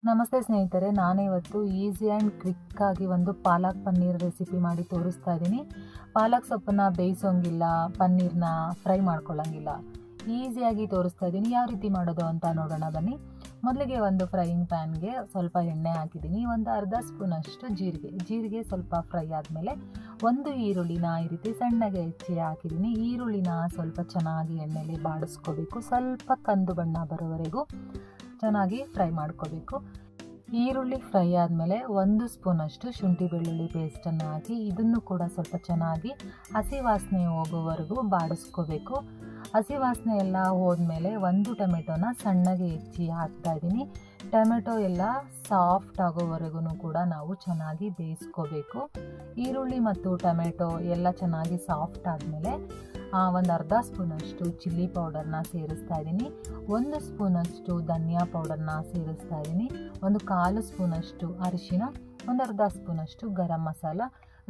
ನಮಸ್ತೆ ಸ್ನೇಹಿತರೆ, ನಾನಿವತ್ತು ಈಸಿ ಆ್ಯಂಡ್ ಕ್ವಿಕ್ಕಾಗಿ ಒಂದು ಪಾಲಕ್ ಪನ್ನೀರ್ ರೆಸಿಪಿ ಮಾಡಿ ತೋರಿಸ್ತಾ ಇದ್ದೀನಿ. ಪಾಲಕ್ ಸೊಪ್ಪನ್ನು ಬೇಯಿಸೋಂಗಿಲ್ಲ, ಪನ್ನೀರ್ನ ಫ್ರೈ ಮಾಡ್ಕೊಳ್ಳೋಂಗಿಲ್ಲ, ಈಸಿಯಾಗಿ ತೋರಿಸ್ತಾ ಇದ್ದೀನಿ. ಯಾವ ರೀತಿ ಮಾಡೋದು ಅಂತ ನೋಡೋಣ ಬನ್ನಿ. ಮೊದಲಿಗೆ ಒಂದು ಫ್ರೈಯಿಂಗ್ ಪ್ಯಾನ್ಗೆ ಸ್ವಲ್ಪ ಎಣ್ಣೆ ಹಾಕಿದ್ದೀನಿ. ಒಂದು ಅರ್ಧ ಸ್ಪೂನಷ್ಟು ಜೀರಿಗೆ ಸ್ವಲ್ಪ ಫ್ರೈ ಆದಮೇಲೆ ಒಂದು ಈರುಳ್ಳಿನ ಈ ರೀತಿ ಸಣ್ಣಗೆ ಹೆಚ್ಚಿ ಹಾಕಿದ್ದೀನಿ. ಈರುಳ್ಳಿನ ಸ್ವಲ್ಪ ಚೆನ್ನಾಗಿ ಎಣ್ಣೆಯಲ್ಲಿ ಬಾಡಿಸ್ಕೋಬೇಕು. ಸ್ವಲ್ಪ ಕಂದು ಬಣ್ಣ ಬರೋವರೆಗೂ ಚೆನ್ನಾಗಿ ಫ್ರೈ ಮಾಡ್ಕೋಬೇಕು. ಈರುಳ್ಳಿ ಫ್ರೈ ಆದಮೇಲೆ ಒಂದು ಸ್ಪೂನಷ್ಟು ಶುಂಠಿ ಬೆಳ್ಳುಳ್ಳಿ ಪೇಸ್ಟನ್ನು ಹಾಕಿ ಇದನ್ನು ಕೂಡ ಸ್ವಲ್ಪ ಚೆನ್ನಾಗಿ ಹಸಿ ವಾಸನೆ ಹೋಗೋವರೆಗೂ ಬಾಡಿಸ್ಕೋಬೇಕು. ಹಸಿ ವಾಸನೆ ಎಲ್ಲ ಹೋದ್ಮೇಲೆ ಒಂದು ಟೊಮೆಟೊನ ಸಣ್ಣಗೆ ಹೆಚ್ಚಿ ಹಾಕ್ತಾಯಿದ್ದೀನಿ. ಟೊಮೆಟೊ ಎಲ್ಲ ಸಾಫ್ಟ್ ಆಗೋವರೆಗೂ ಕೂಡ ನಾವು ಚೆನ್ನಾಗಿ ಬೇಯಿಸ್ಕೋಬೇಕು. ಈರುಳ್ಳಿ ಮತ್ತು ಟೊಮೆಟೊ ಎಲ್ಲ ಚೆನ್ನಾಗಿ ಸಾಫ್ಟ್ ಆದಮೇಲೆ ಒಂದು ಅರ್ಧ ಸ್ಪೂನಷ್ಟು ಚಿಲ್ಲಿ ಪೌಡರ್ನ ಸೇರಿಸ್ತಾ ಇದ್ದೀನಿ. ಒಂದು ಸ್ಪೂನಷ್ಟು ಧನಿಯಾ ಪೌಡರ್ನ ಸೇರಿಸ್ತಾ ಇದ್ದೀನಿ. ಒಂದು ಕಾಲು ಸ್ಪೂನಷ್ಟು ಅರಿಶಿನ, ಒಂದು ಅರ್ಧ ಸ್ಪೂನಷ್ಟು ಗರಂ ಮಸಾಲ,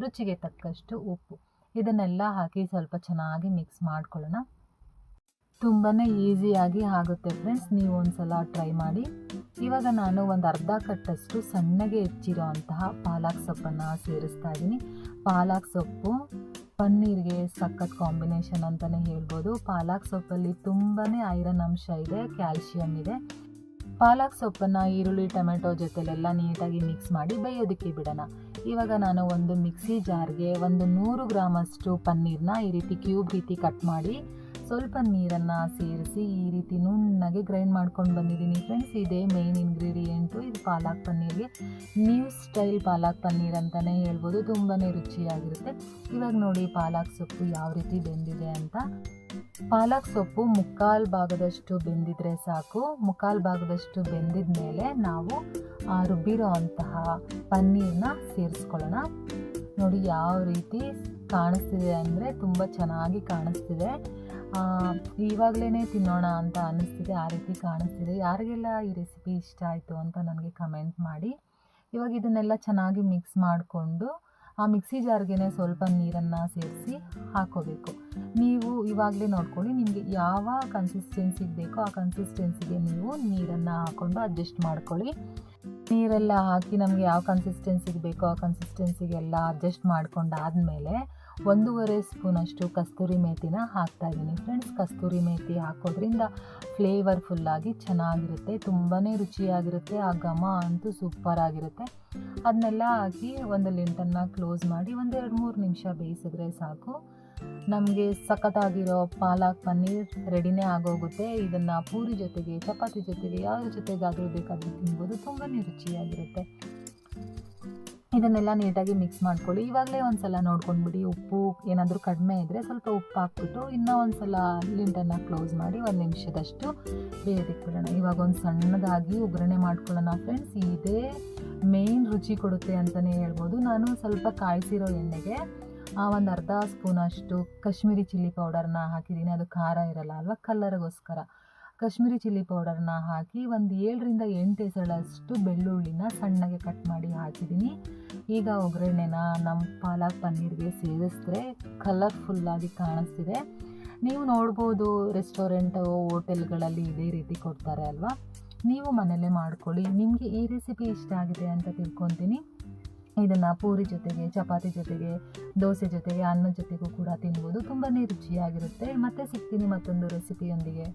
ರುಚಿಗೆ ತಕ್ಕಷ್ಟು ಉಪ್ಪು, ಇದನ್ನೆಲ್ಲ ಹಾಕಿ ಸ್ವಲ್ಪ ಚೆನ್ನಾಗಿ ಮಿಕ್ಸ್ ಮಾಡ್ಕೊಳ್ಳೋಣ. ತುಂಬಾ ಈಸಿಯಾಗಿ ಆಗುತ್ತೆ ಫ್ರೆಂಡ್ಸ್, ನೀವು ಒಂದ್ಸಲ ಟ್ರೈ ಮಾಡಿ. ಇವಾಗ ನಾನು ಒಂದು ಅರ್ಧ ಕಟ್ಟಷ್ಟು ಸಣ್ಣಗೆ ಹೆಚ್ಚಿರೋ ಅಂತಹ ಪಾಲಕ್ ಸೊಪ್ಪನ್ನು ಸೇರಿಸ್ತಾ ಇದ್ದೀನಿ. ಪಾಲಕ್ ಸೊಪ್ಪು ಪನ್ನೀರ್ಗೆ ಸಖತ್ ಕಾಂಬಿನೇಷನ್ ಅಂತಲೇ ಹೇಳ್ಬೋದು. ಪಾಲಕ್ ಸೊಪ್ಪಲ್ಲಿ ತುಂಬಾ ಐರನ್ ಅಂಶ ಇದೆ, ಕ್ಯಾಲ್ಶಿಯಂ ಇದೆ. ಪಾಲಕ್ ಸೊಪ್ಪನ್ನು ಈರುಳ್ಳಿ ಟೊಮೆಟೊ ಜೊತೆಲೆಲ್ಲ ನೀಟಾಗಿ ಮಿಕ್ಸ್ ಮಾಡಿ ಬೇಯೋದಕ್ಕೆ ಬಿಡೋಣ. ಇವಾಗ ನಾನು ಒಂದು ಮಿಕ್ಸಿ ಜಾರ್ಗೆ ಒಂದು 100 ಗ್ರಾಮಷ್ಟು ಪನ್ನೀರ್ನ ಈ ರೀತಿ ಕ್ಯೂಬ್ ರೀತಿ ಕಟ್ ಮಾಡಿ ಸ್ವಲ್ಪ ನೀರನ್ನು ಸೇರಿಸಿ ಈ ರೀತಿ ನುಣ್ಣಗೆ ಗ್ರೈಂಡ್ ಮಾಡ್ಕೊಂಡು ಬಂದಿದ್ದೀನಿ ಫ್ರೆಂಡ್ಸ್. ಇದೇ ಮೇನ್ ಇಂಗ್ರೀಡಿಯೆಂಟು. ಇದು ಪಾಲಕ್ ಪನ್ನೀರ್ಗೆ ನ್ಯೂ ಸ್ಟೈಲ್ ಪಾಲಕ್ ಪನ್ನೀರ್ ಅಂತಲೇ ಹೇಳ್ಬೋದು. ತುಂಬಾ ರುಚಿಯಾಗಿರುತ್ತೆ. ಇವಾಗ ನೋಡಿ ಪಾಲಕ್ ಸೊಪ್ಪು ಯಾವ ರೀತಿ ಬೆಂದಿದೆ ಅಂತ. ಪಾಲಕ್ ಸೊಪ್ಪು ಮುಕ್ಕಾಲು ಭಾಗದಷ್ಟು ಬೆಂದಿದ್ರೆ ಸಾಕು. ಮುಕ್ಕಾಲು ಭಾಗದಷ್ಟು ಬೆಂದಿದ ಮೇಲೆ ನಾವು ರುಬ್ಬಿರೋ ಅಂತಹ ಪನ್ನೀರ್ನ ಸೇರಿಸ್ಕೊಳ್ಳೋಣ. ನೋಡಿ ಯಾವ ರೀತಿ ಕಾಣಿಸ್ತಿದೆ ಅಂದರೆ ತುಂಬ ಚೆನ್ನಾಗಿ ಕಾಣಿಸ್ತಿದೆ. ಇವಾಗಲೇ ತಿನ್ನೋಣ ಅಂತ ಅನ್ನಿಸ್ತಿದೆ, ಆ ರೀತಿ ಕಾಣಿಸ್ತಿದೆ. ಯಾರಿಗೆಲ್ಲ ಈ ರೆಸಿಪಿ ಇಷ್ಟ ಆಯಿತು ಅಂತ ನನಗೆ ಕಮೆಂಟ್ ಮಾಡಿ. ಇವಾಗ ಇದನ್ನೆಲ್ಲ ಚೆನ್ನಾಗಿ ಮಿಕ್ಸ್ ಮಾಡಿಕೊಂಡು ಆ ಮಿಕ್ಸಿ ಜಾರ್ಗೆ ಸ್ವಲ್ಪ ನೀರನ್ನು ಸೇರಿಸಿ ಹಾಕೋಬೇಕು. ನೀವು ಇವಾಗಲೇ ನೋಡ್ಕೊಳ್ಳಿ, ನಿಮಗೆ ಯಾವ ಕನ್ಸಿಸ್ಟೆನ್ಸಿಗೆ ಬೇಕೋ ಆ ಕನ್ಸಿಸ್ಟೆನ್ಸಿಗೆ ನೀವು ನೀರನ್ನು ಹಾಕ್ಕೊಂಡು ಅಡ್ಜಸ್ಟ್ ಮಾಡ್ಕೊಳ್ಳಿ. ನೀರೆಲ್ಲ ಹಾಕಿ ನಮಗೆ ಯಾವ ಕನ್ಸಿಸ್ಟೆನ್ಸಿಗೆ ಬೇಕೋ ಆ ಕನ್ಸಿಸ್ಟೆನ್ಸಿಗೆಲ್ಲ ಅಡ್ಜಸ್ಟ್ ಮಾಡ್ಕೊಂಡಾದಮೇಲೆ 1.5 ಸ್ಪೂನಷ್ಟು ಕಸ್ತೂರಿ ಮೇಥಿನ ಹಾಕ್ತಾಯಿದ್ದೀನಿ ಫ್ರೆಂಡ್ಸ್. ಕಸ್ತೂರಿ ಮೇಥಿ ಹಾಕೋದ್ರಿಂದ ಫ್ಲೇವರ್ಫುಲ್ಲಾಗಿ ಚೆನ್ನಾಗಿರುತ್ತೆ, ತುಂಬಾ ರುಚಿಯಾಗಿರುತ್ತೆ. ಆ ಘಮ ಅಂತೂ ಸೂಪರಾಗಿರುತ್ತೆ. ಅದನ್ನೆಲ್ಲ ಹಾಕಿ ಒಂದು ಲಿಂಟನ್ನು ಕ್ಲೋಸ್ ಮಾಡಿ ಒಂದು 2-3 ನಿಮಿಷ ಬೇಯಿಸಿದ್ರೆ ಸಾಕು. ನಮಗೆ ಸಖತ್ತಾಗಿರೋ ಪಾಲಕ್ ಪನ್ನೀರ್ ರೆಡಿನೇ ಆಗೋಗುತ್ತೆ. ಇದನ್ನು ಪೂರಿ ಜೊತೆಗೆ, ಚಪಾತಿ ಜೊತೆಗೆ, ಯಾವುದ್ರ ಜೊತೆಗಾದರೂ ಬೇಕಾದರೂ ತಿನ್ಬೋದು. ತುಂಬಾ ರುಚಿಯಾಗಿರುತ್ತೆ. ಇದನ್ನೆಲ್ಲ ನೀಟಾಗಿ ಮಿಕ್ಸ್ ಮಾಡ್ಕೊಳ್ಳಿ. ಇವಾಗಲೇ ಒಂದು ಸಲ ನೋಡ್ಕೊಂಡ್ಬಿಡಿ, ಉಪ್ಪು ಏನಾದರೂ ಕಡಿಮೆ ಇದ್ದರೆ ಸ್ವಲ್ಪ ಉಪ್ಪು ಹಾಕ್ಬಿಟ್ಟು ಇನ್ನೂ ಒಂದು ಸಲ ಲಿಂಟನ್ನು ಕ್ಲೋಸ್ ಮಾಡಿ 1 ನಿಮಿಷದಷ್ಟು ಬೇಯೋದಕ್ಕೆ ಬಿಡೋಣ. ಇವಾಗ ಒಂದು ಸಣ್ಣದಾಗಿ ಒಗ್ಗರಣೆ ಮಾಡ್ಕೊಳ್ಳೋಣ ಫ್ರೆಂಡ್ಸ್. ಇದೇ ಮೇನ್ ರುಚಿ ಕೊಡುತ್ತೆ ಅಂತಲೇ ಹೇಳ್ಬೋದು. ನಾನು ಸ್ವಲ್ಪ ಕಾಯಿಸಿರೋ ಎಣ್ಣೆಗೆ ಒಂದು ಅರ್ಧ ಸ್ಪೂನಷ್ಟು ಕಾಶ್ಮೀರಿ ಚಿಲ್ಲಿ ಪೌಡರ್ನ ಹಾಕಿದ್ದೀನಿ. ಅದು ಖಾರ ಇರಲ್ಲ ಅಲ್ವಾ, ಕಲರ್ಗೋಸ್ಕರ ಕಾಶ್ಮೀರಿ ಚಿಲ್ಲಿ ಪೌಡರ್ನ ಹಾಕಿ ಒಂದು 7ರಿಂದ 8 ಎಸಳಷ್ಟು ಬೆಳ್ಳುಳ್ಳಿನ ಸಣ್ಣಗೆ ಕಟ್ ಮಾಡಿ ಹಾಕಿದ್ದೀನಿ. ಈಗ ಒಗ್ಗರಣೆನ ನಮ್ಮ ಪಾಲಕ್ ಪನ್ನೀರ್ಗೆ ಸೇರಿಸಿದ್ರೆ ಕಲರ್ಫುಲ್ಲಾಗಿ ಕಾಣಿಸ್ತಿದೆ. ನೀವು ನೋಡ್ಬೋದು, ರೆಸ್ಟೋರೆಂಟು ಹೋಟೆಲ್ಗಳಲ್ಲಿ ಇದೇ ರೀತಿ ಕೊಡ್ತಾರೆ ಅಲ್ವಾ. ನೀವು ಮನೆಯಲ್ಲೇ ಮಾಡ್ಕೊಳ್ಳಿ. ನಿಮಗೆ ಈ ರೆಸಿಪಿ ಇಷ್ಟ ಆಗಿದೆ ಅಂತ ತಿಳ್ಕೊತೀನಿ. ಇದನ್ನು ಪೂರಿ ಜೊತೆಗೆ, ಚಪಾತಿ ಜೊತೆಗೆ, ದೋಸೆ ಜೊತೆಗೆ, ಅನ್ನದ ಜೊತೆಗೂ ಕೂಡ ತಿನ್ಬೋದು. ತುಂಬಾ ರುಚಿಯಾಗಿರುತ್ತೆ. ಮತ್ತೆ ಸಿಗ್ತೀನಿ ಮತ್ತೊಂದು ರೆಸಿಪಿಯೊಂದಿಗೆ.